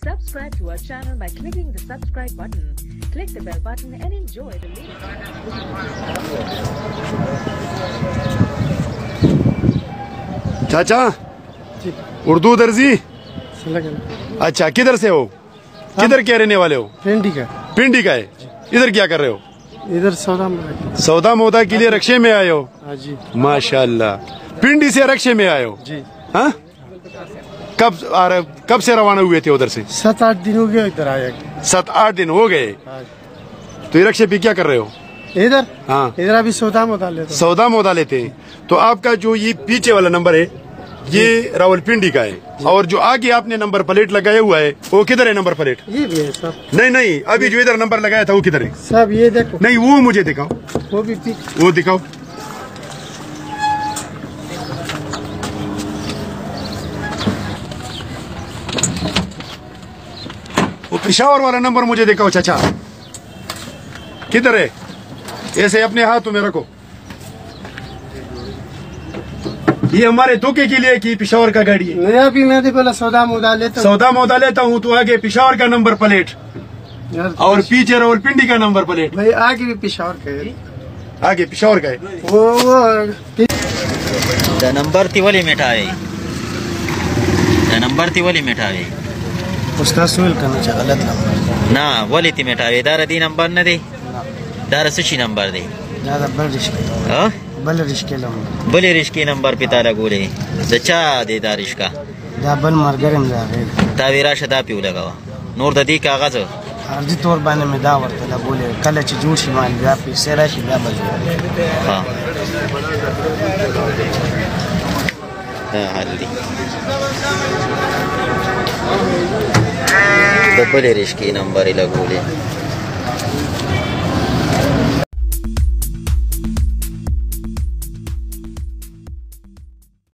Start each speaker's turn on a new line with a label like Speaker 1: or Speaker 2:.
Speaker 1: Subscribe to our channel by clicking the subscribe button. Click the bell button and enjoy the latest.
Speaker 2: चाचा उर्दू दर्जी। अच्छा, किधर से हो? किधर के रहने वाले हो?
Speaker 3: पिंडी का।
Speaker 2: पिंडी का है। इधर क्या कर रहे हो?
Speaker 3: इधर
Speaker 2: सौदा मोदा के लिए रक्षे में आए हो?
Speaker 3: हाँ जी।
Speaker 2: माशाल्लाह, पिंडी से रक्षे में आए हो
Speaker 3: जी।
Speaker 2: हाँ, कब से रवाना हुए थे उधर से?
Speaker 3: 7-8 दिन हो गए इधर आया।
Speaker 2: 7-8 दिन हो गए। तो ये रक्षे पे क्या कर रहे हो
Speaker 3: इधर?
Speaker 2: हाँ,
Speaker 3: इधर अभी सौदा मोदा लेते।
Speaker 2: सौदा मोदा लेते हैं। तो आपका जो ये पीछे वाला नंबर है ये रावलपिंडी का है, और जो आगे आपने नंबर प्लेट लगाया हुआ है वो किधर है? नंबर प्लेट
Speaker 3: ये भी है सब।
Speaker 2: नहीं, अभी जो इधर नंबर लगाया था वो किधर है?
Speaker 3: सब ये देखो।
Speaker 2: नहीं, वो मुझे दिखाओ।
Speaker 3: वो भी
Speaker 2: वो दिखाओ। वो पेशावर वाला नंबर मुझे दिखाओ चाचा, किधर है? ऐसे अपने हाथों में रखो। ये हमारे धोखे के लिए कि पेशावर का गाड़ी है?
Speaker 3: नहीं, अभी मैं बोला सौदा मोदा लेता
Speaker 2: हूँ तो आगे पेशावर का नंबर प्लेट और पीछे रावलपिंडी का नंबर प्लेट।
Speaker 3: भाई आगे भी पेशावर का है।
Speaker 2: आगे पेशावर का है।
Speaker 3: वो
Speaker 4: नंबर तिवली मिठाई, नंबर तिवली मिठाई
Speaker 3: उसका सुल करना चाहिए। गलत नंबर
Speaker 4: ना वली ती मिठाई दारा दी नंबर न दे, दारा सुची नंबर दे।
Speaker 3: ज्यादा बल रिश्के
Speaker 4: बले रिश्के नंबर पिता लगोले दचा दे दारिश का
Speaker 3: बल मार गरम जा रहे
Speaker 4: तावेरा शदा पिऊ लगावा नूर ददी कागज
Speaker 3: अर्जी तौर बाने में दावर तला बोले कल ची जूठी मान गया पे सेरा शी बा बल।
Speaker 4: हां हल्दी डबल रिश्के नंबर लगोले